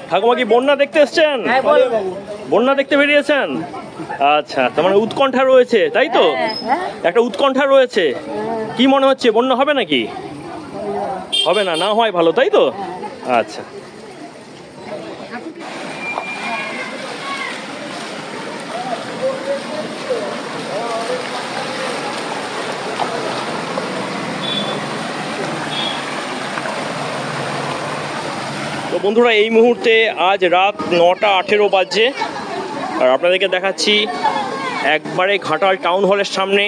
ঠাকুমা কি বন্যা দেখতে এসছেন? বন্যা দেখতে বেরিয়েছেন? আচ্ছা, তার মানে উৎকণ্ঠা রয়েছে, তাই তো? একটা উৎকণ্ঠা রয়েছে। কি মনে হচ্ছে, বন্যা হবে নাকি? হবে না, না হয় ভালো, তাই তো? আচ্ছা। তো বন্ধুরা, এই মুহূর্তে আজ রাত 9:18 বাজছে, আর আপনাদেরকে দেখাচ্ছি একবারে ঘাটাল টাউন হলের সামনে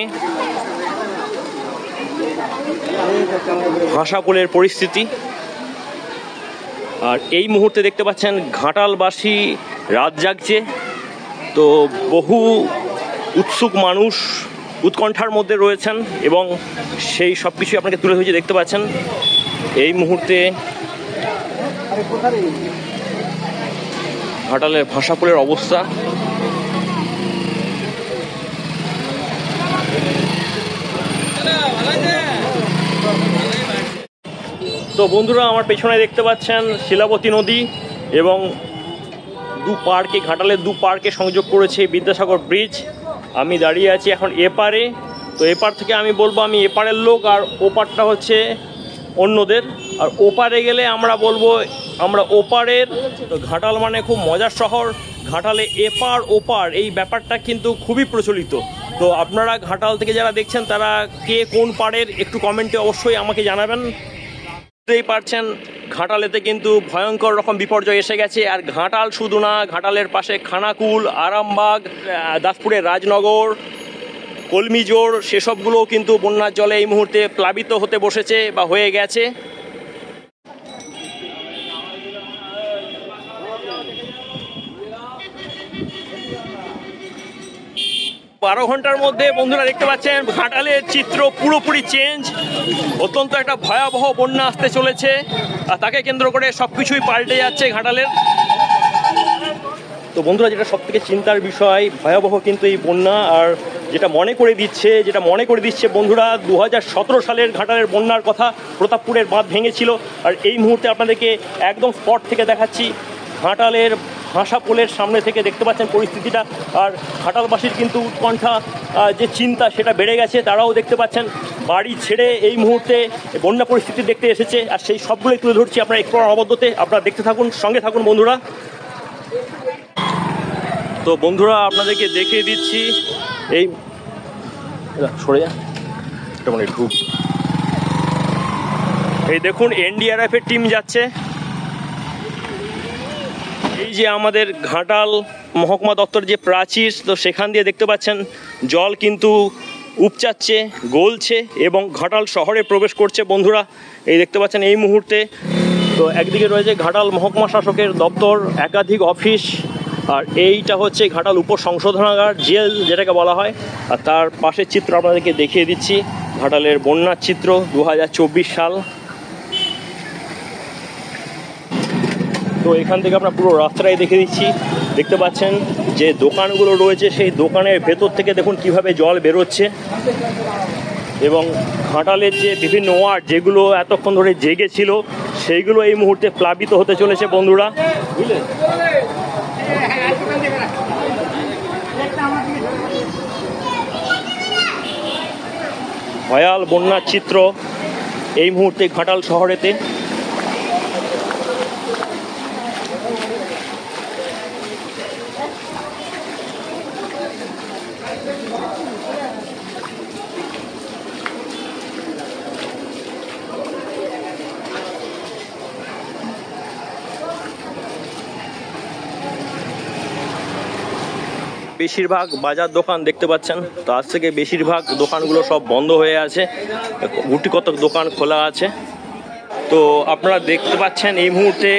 ভাষাকুলের পরিস্থিতি। আর এই মুহূর্তে দেখতে পাচ্ছেন ঘাটালবাসী রাত জাগছে। তো বহু উৎসুক মানুষ উৎকণ্ঠার মধ্যে রয়েছেন এবং সেই সব কিছু আপনাকে তুলে ধরেছে, দেখতে পাচ্ছেন এই মুহূর্তে ঘাটালের ভাষাকুলের অবস্থা। তো বন্ধুরা, আমার পেছনে দেখতে পাচ্ছেন শিলাবতী নদী এবং ঘাটালের দু পার্কে সংযোগ করেছে বিদ্যাসাগর ব্রিজ। আমি দাঁড়িয়ে আছি এখন এপারে। তো এপার থেকে আমি বলবো আমি এপারের লোক, আর ওপারটা হচ্ছে অন্যদের। আর ওপারে গেলে আমরা বলবো আমরা ওপারের। তো ঘাটাল মানে খুব মজার শহর। ঘাটালে এপার ওপার এই ব্যাপারটা কিন্তু খুবই প্রচলিত। তো আপনারা ঘাটাল থেকে যারা দেখছেন তারা কে কোন পাড়ের একটু কমেন্টে অবশ্যই আমাকে জানাবেন। বুঝতেই পারছেন ঘাটালেতে কিন্তু ভয়ঙ্কর রকম বিপর্যয় এসে গেছে। আর ঘাটাল শুধু না, ঘাটালের পাশে খানাকুল, আরামবাগ, দাসপুরের রাজনগর, কলমিজোড়, সেসবগুলোও কিন্তু বন্যার জলে এই মুহূর্তে প্লাবিত হতে বসেছে বা হয়ে গেছে। 12 ঘন্টার মধ্যে বন্ধুরা দেখতে পাচ্ছেন ঘাটালের চিত্র পুরোপুরি চেঞ্জ। অত্যন্ত একটা ভয়াবহ বন্যা আসতে চলেছে, আর তাকে কেন্দ্র করে সবকিছুই পাল্টে যাচ্ছে ঘাটালের। তো বন্ধুরা, যেটা সব থেকে চিন্তার বিষয়, ভয়াবহ কিন্তু এই বন্যা। আর যেটা মনে করে দিচ্ছে বন্ধুরা, 2017 সালের ঘাটালের বন্যার কথা। প্রতাপপুরের বাঁধ ভেঙেছিল। আর এই মুহূর্তে আপনাদেরকে একদম স্পট থেকে দেখাচ্ছি ঘাটালের ভাষাকুলের সামনে থেকে, দেখতে পাচ্ছেন পরিস্থিতিটা। আর ঘাটালবাসীর কিন্তু উৎকণ্ঠা, যে চিন্তা, সেটা বেড়ে গেছে। তারাও দেখতে পাচ্ছেন বাড়ি ছেড়ে এই মুহূর্তে বন্যা পরিস্থিতি দেখতে এসেছে। আর সেই সবগুলোই তুলে ধরছি আপনারা একটু অনবদ্যতে। আপনারা দেখতে থাকুন, সঙ্গে থাকুন বন্ধুরা। তো বন্ধুরা, আপনাদেরকে দেখিয়ে দিচ্ছি এই সরে যা মানে ঢুক এই দেখুন এনডিআরএফ এর টিম যাচ্ছে। এই যে আমাদের ঘাটাল মহকুমা দপ্তর যে প্রাচীর, তো সেখান দিয়ে দেখতে পাচ্ছেন জল কিন্তু উপচাচ্ছে, গলছে এবং ঘাটাল শহরে প্রবেশ করছে বন্ধুরা। এই দেখতে পাচ্ছেন এই মুহূর্তে। তো একদিকে রয়েছে ঘাটাল মহকুমা শাসকের দপ্তর, একাধিক অফিস, আর এইটা হচ্ছে ঘাটাল উপসংশোধনাগার, জেল যেটাকে বলা হয়। আর তার পাশের চিত্র আপনাদেরকে দেখিয়ে দিচ্ছি ঘাটালের বন্যার চিত্র 2024 সাল। তো এখান থেকে আমরা পুরো রাস্তাটাই দেখে দিচ্ছি। দেখতে পাচ্ছেন যে দোকানগুলো রয়েছে, সেই দোকানের ভেতর থেকে দেখুন কিভাবে জল বেরোচ্ছে। এবং ঘাটালের যে বিভিন্ন ওয়ার্ড যেগুলো এতক্ষণ ধরে জেগেছিল, সেইগুলো এই মুহূর্তে প্লাবিত হতে চলেছে বন্ধুরা। ভয়াল বন্যার চিত্র এই মুহূর্তে ঘাটাল শহরেতে। বেশিরভাগ বাজার দোকান দেখতে পাচ্ছেন, তো আজ থেকে বেশিরভাগ দোকানগুলো সব বন্ধ হয়ে আছে, গুটি কতক দোকান খোলা আছে। তো আপনারা দেখতে পাচ্ছেন এই মুহূর্তে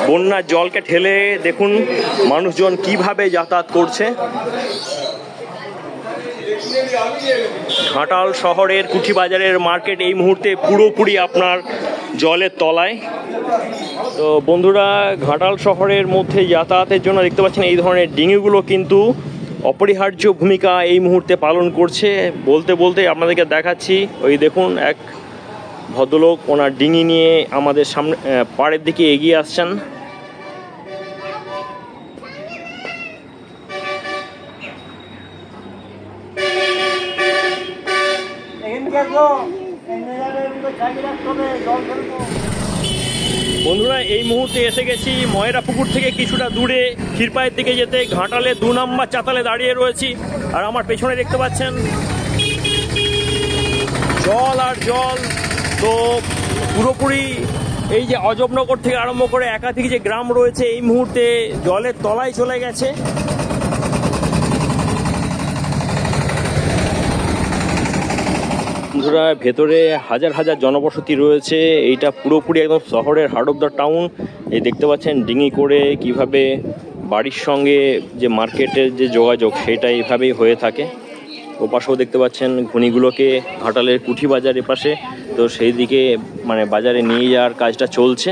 বন্যার জলকে ঠেলে দেখুন মানুষজন কিভাবে যাতায়াত করছে। ঘাটাল শহরের কুঠি বাজারের মার্কেট এই মুহূর্তে পুরোপুরি আপনার জলের তলায়। তো বন্ধুরা, ঘাটাল শহরের মধ্যে যাতায়াতের জন্য দেখতে পাচ্ছেন এই ধরনের ডিঙিগুলো কিন্তু অপরিহার্য ভূমিকা এই মুহূর্তে পালন করছে। বলতে বলতে আপনাদেরকে দেখাচ্ছি, ওই দেখুন এক ভদ্রলোক ওনার ডিঙি নিয়ে আমাদের সামনে পাড়ের দিকে এগিয়ে আসছেন। বন্ধুরা, এই মুহূর্তে এসে গেছি ময়রা পুকুর থেকে কিছুটা দূরে ক্ষীরপাইয়ের দিকে যেতে। ঘাটালে 2 নম্বর চাতালে দাঁড়িয়ে রয়েছি, আর আমার পেছনে দেখতে পাচ্ছেন জল আর জল। তো পুরোপুরি এই যে অজবনগর থেকে আরম্ভ করে একাধিক যে গ্রাম রয়েছে এই মুহূর্তে জলের তলায় চলে গেছে। বন্ধুরা, ভেতরে হাজার হাজার জনবসতি রয়েছে। এইটা পুরোপুরি একদম শহরের হার্ট অফ দ্য টাউন। এই দেখতে পাচ্ছেন ডিঙি করে কিভাবে বাড়ির সঙ্গে যে মার্কেটের যে যোগাযোগ সেটা এইভাবেই হয়ে থাকে। ওপাশেও দেখতে পাচ্ছেন ঘুনিগুলোকে ঘাটালের কুঠি বাজার এপাশে, তো সেই দিকে মানে বাজারে নিয়ে যাওয়ার কাজটা চলছে।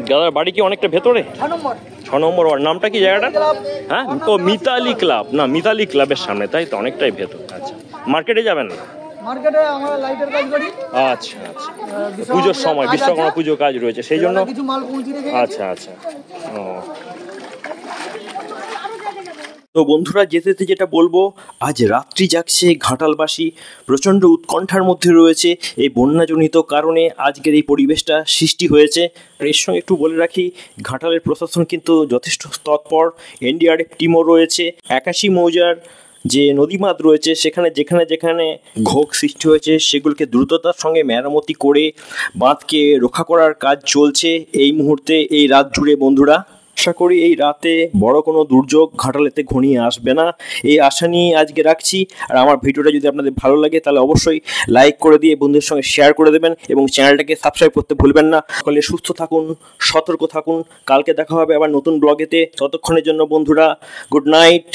দাদার বাড়ি কি অনেকটা ভেতরে? 6 নম্বর ওয়ার্ড। নামটা কি জায়গাটা? হ্যাঁ, ও মিতালি ক্লাব। না, মিতালি ক্লাবের সামনে, তাই তো, অনেকটাই ভেতর। আচ্ছা, মার্কেটে যাবেন না? মার্কেটে আমরা লাইটের কাজ করি। আচ্ছা আচ্ছা, পুজোর সময় বিশ্বকর্মা পুজো কাজ রয়েছে সেই জন্য। কিছু মাল পৌঁছে রেখে। আচ্ছা আচ্ছা। ও, তো বন্ধুরা, যেতে যেতে যেটা বলবো, আজ রাত্রি জাগছে ঘাটালবাসী, প্রচণ্ড উৎকণ্ঠার মধ্যে রয়েছে। এই বন্যাজনিত কারণে আজকের এই পরিবেশটা সৃষ্টি হয়েছে। এর সঙ্গে একটু বলে রাখি, ঘাটালের প্রশাসন কিন্তু যথেষ্ট তৎপর। এনডিআরএফ টিমও রয়েছে। 81 মৌজার যে নদীমাত রয়েছে সেখানে যেখানে যেখানে ঘোগ সৃষ্টি হয়েছে সেগুলোকে দ্রুততার সঙ্গে মেরামতি করে বাঁধকে রক্ষা করার কাজ চলছে এই মুহূর্তে, এই রাত জুড়ে। বন্ধুরা, আশা করি এই রাতে বড় কোনো দুর্যোগ ঘাটালেতে ঘনিয়ে আসবে না, এই আশা নিয়ে আজকে রাখছি। আর আমার ভিডিওটা যদি আপনাদের ভালো লাগে তাহলে অবশ্যই লাইক করে দিয়ে বন্ধুদের সঙ্গে শেয়ার করে দেবেন এবং চ্যানেলটাকে সাবস্ক্রাইব করতে ভুলবেন না। সকলে সুস্থ থাকুন, সতর্ক থাকুন। কালকে দেখা হবে আবার নতুন ব্লগেতে। ততক্ষণের জন্য বন্ধুরা, গুড নাইট।